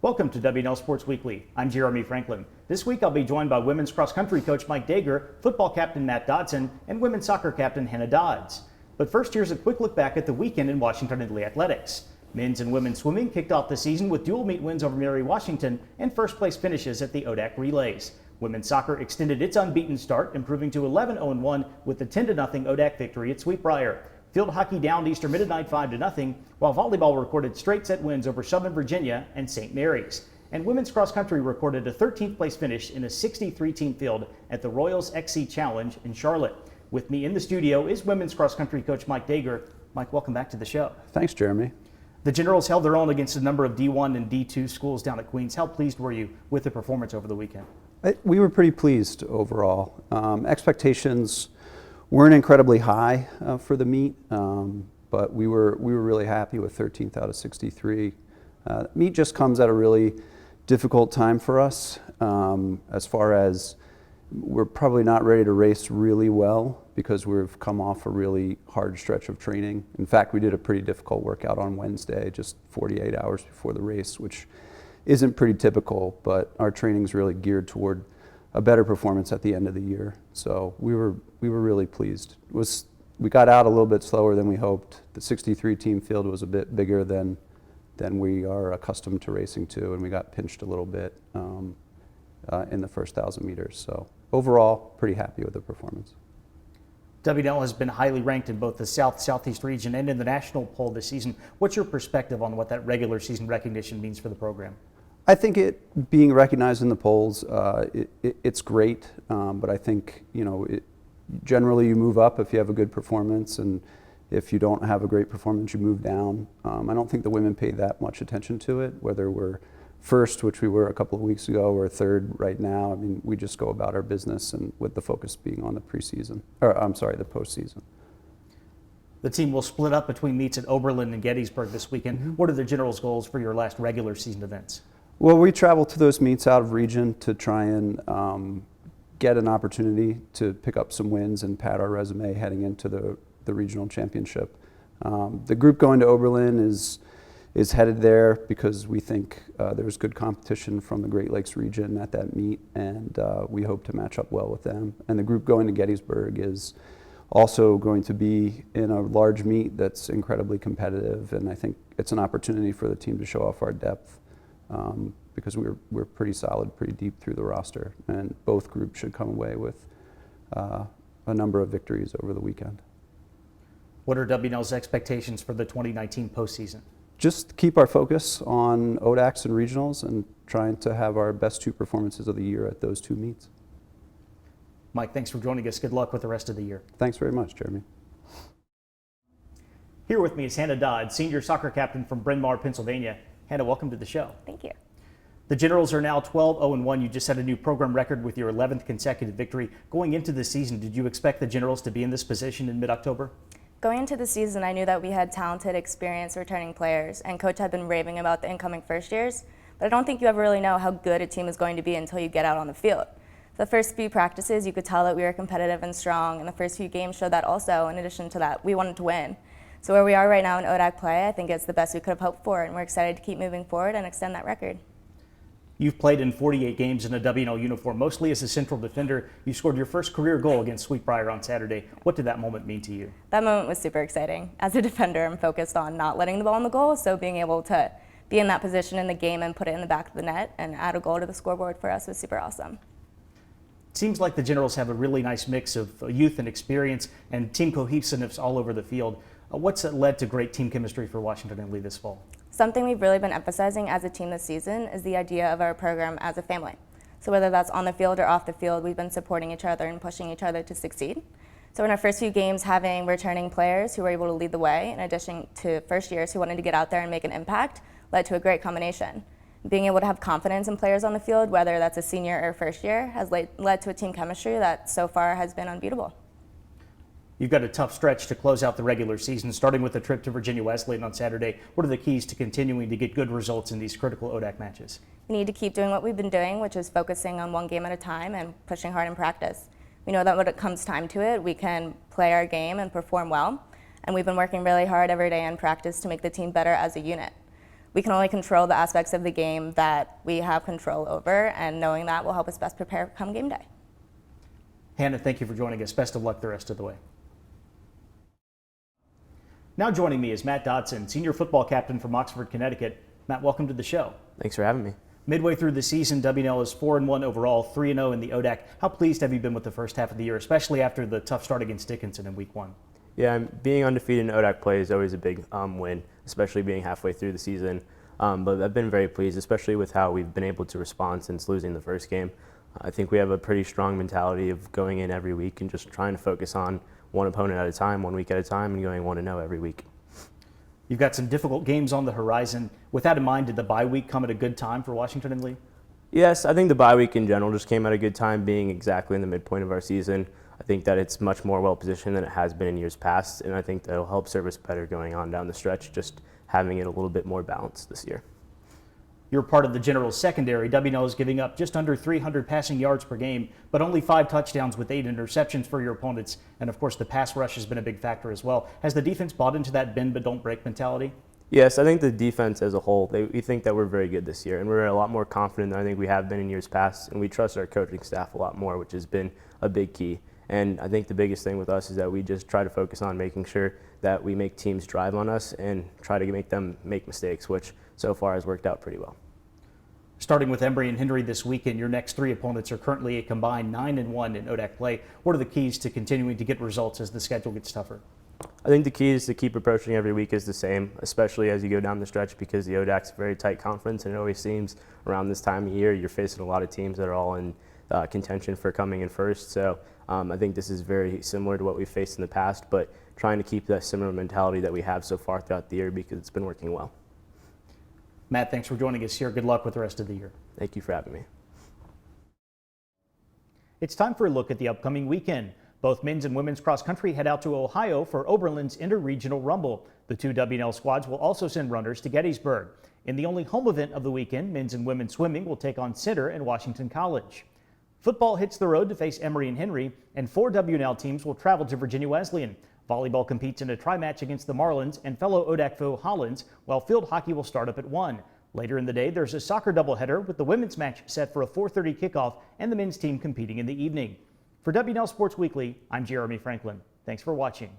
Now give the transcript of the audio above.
Welcome to W&L Sports Weekly. I'm Jeremy Franklin. This week I'll be joined by women's cross-country coach Mike Dager, football captain Matt Dodson, and women's soccer captain Hannah Dodds. But first, here's a quick look back at the weekend in Washington and Lee athletics. Men's and women's swimming kicked off the season with dual meet wins over Mary Washington and first place finishes at the ODAC relays. Women's soccer extended its unbeaten start, improving to 11-0-1 with the 10-0 ODAC victory at Sweetbriar. Field hockey downed Eastern Mennonite 5-0, while volleyball recorded straight set wins over Southern Virginia and St. Mary's. And women's cross country recorded a 13th place finish in a 63-team field at the Royals XC Challenge in Charlotte. With me in the studio is women's cross country coach Mike Dager. Mike, welcome back to the show. Thanks, Jeremy. The Generals held their own against a number of D1 and D2 schools down at Queens. How pleased were you with the performance over the weekend? We were pretty pleased overall. Expectations weren't incredibly high for the meet, but we were really happy with 13th out of 63. Meet just comes at a really difficult time for us, as far as we're probably not ready to race really well because we've come off a really hard stretch of training. In fact, we did a pretty difficult workout on Wednesday, just 48 hours before the race, which isn't pretty typical, but our training's really geared toward a better performance at the end of the year. So we were really pleased. We got out a little bit slower than we hoped. The 63-team field was a bit bigger than we are accustomed to racing to, and we got pinched a little bit in the first 1,000 meters. So overall, pretty happy with the performance. W&L has been highly ranked in both the Southeast region and in the national poll this season. What's your perspective on what that regular season recognition means for the program? I think it being recognized in the polls, it's great, but I think generally you move up if you have a good performance, and if you don't have a great performance, you move down. I don't think the women pay that much attention to it, whether we're first, which we were a couple of weeks ago, or third right now. I mean, we just go about our business, and with the focus being on the the postseason. The team will split up between meets at Oberlin and Gettysburg this weekend. Mm-hmm. What are the Generals' goals for your last regular season events? Well, we travel to those meets out of region to try and get an opportunity to pick up some wins and pad our resume heading into the regional championship. The group going to Oberlin is headed there because we think there's good competition from the Great Lakes region at that meet, and we hope to match up well with them. And the group going to Gettysburg is also going to be in a large meet that's incredibly competitive, and I think it's an opportunity for the team to show off our depth. Because we're pretty solid, pretty deep through the roster, and both groups should come away with a number of victories over the weekend. What are W&L's expectations for the 2019 postseason? Just keep our focus on ODACs and regionals and trying to have our best two performances of the year at those two meets. Mike, thanks for joining us. Good luck with the rest of the year. Thanks very much, Jeremy. Here with me is Hannah Dodds, senior soccer captain from Bryn Mawr, Pennsylvania. Hannah, welcome to the show. Thank you. The Generals are now 12-0-1. You just set a new program record with your 11th consecutive victory. Going into the season, did you expect the Generals to be in this position in mid-October? Going into the season, I knew that we had talented, experienced returning players, and Coach had been raving about the incoming first years, but I don't think you ever really know how good a team is going to be until you get out on the field. The first few practices, you could tell that we were competitive and strong, and the first few games showed that also. In addition to that, we wanted to win. So where we are right now in ODAC play, I think it's the best we could have hoped for, and we're excited to keep moving forward and extend that record. You've played in 48 games in a W&L uniform, mostly as a central defender. You scored your first career goal against Sweetbriar on Saturday. What did that moment mean to you? That moment was super exciting. As a defender, I'm focused on not letting the ball in the goal, so being able to be in that position in the game and put it in the back of the net and add a goal to the scoreboard for us was super awesome. It seems like the Generals have a really nice mix of youth and experience and team cohesiveness all over the field. What's led to great team chemistry for Washington and Lee this fall? Something we've really been emphasizing as a team this season is the idea of our program as a family. So whether that's on the field or off the field, we've been supporting each other and pushing each other to succeed. So in our first few games, having returning players who were able to lead the way, in addition to first years who wanted to get out there and make an impact, led to a great combination. Being able to have confidence in players on the field, whether that's a senior or first year, has led to a team chemistry that so far has been unbeatable. You've got a tough stretch to close out the regular season, starting with a trip to Virginia Wesleyan on Saturday. What are the keys to continuing to get good results in these critical ODAC matches? We need to keep doing what we've been doing, which is focusing on one game at a time and pushing hard in practice. We know that when it comes time to it, we can play our game and perform well. And we've been working really hard every day in practice to make the team better as a unit. we can only control the aspects of the game that we have control over, and knowing that will help us best prepare come game day. Hannah, thank you for joining us. Best of luck the rest of the way. Now joining me is Matt Dodson, senior football captain from Oxford, Connecticut. Matt, welcome to the show. Thanks for having me. Midway through the season, W&L is 4-1 overall, 3-0 in the ODAC. How pleased have you been with the first half of the year, especially after the tough start against Dickinson in week 1? Yeah, being undefeated in ODAC play is always a big win, especially being halfway through the season. But I've been very pleased, especially with how we've been able to respond since losing the first game. I think we have a pretty strong mentality of going in every week and just trying to focus on one opponent at a time, 1 week at a time, and going 1-0 every week. You've got some difficult games on the horizon. With that in mind, did the bye week come at a good time for Washington and Lee? Yes, I think the bye week in general just came at a good time, being exactly in the midpoint of our season. I think that it's much more well-positioned than it has been in years past, and I think that it'll help serve us better going on down the stretch, just having it a little bit more balanced this year. You're part of the general secondary. W&L is giving up just under 300 passing yards per game, but only 5 touchdowns with 8 interceptions for your opponents. And of course, the pass rush has been a big factor as well. Has the defense bought into that bend but don't break mentality? Yes, I think the defense as a whole, we think that we're very good this year, and we're a lot more confident than I think we have been in years past, and we trust our coaching staff a lot more, which has been a big key. And I think the biggest thing with us is that we just try to focus on making sure that we make teams drive on us and try to make them make mistakes, which so far has worked out pretty well. Starting with Emory and Henry this weekend, your next 3 opponents are currently a combined 9-1 in ODAC play. What are the keys to continuing to get results as the schedule gets tougher? I think the key is to keep approaching every week as the same, especially as you go down the stretch, because the ODAC's a very tight conference, and it always seems around this time of year you're facing a lot of teams that are all in contention for coming in first. So I think this is very similar to what we've faced in the past, but trying to keep that similar mentality that we have so far throughout the year because it's been working well. Matt, thanks for joining us here. Good luck with the rest of the year. Thank you for having me. It's time for a look at the upcoming weekend. Both men's and women's cross country head out to Ohio for Oberlin's interregional Rumbl. The 2 W&L squads will also send runners to Gettysburg. In the only home event of the weekend, men's and women's swimming will take on Center and Washington College. Football hits the road to face Emory and Henry, and 4 W&L teams will travel to Virginia Wesleyan. Volleyball competes in a tri-match against the Marlins and fellow ODAC foe Hollins, while field hockey will start up at 1. Later in the day, there's a soccer doubleheader with the women's match set for a 4:30 kickoff and the men's team competing in the evening. For W&L Sports Weekly, I'm Jeremy Franklin. Thanks for watching.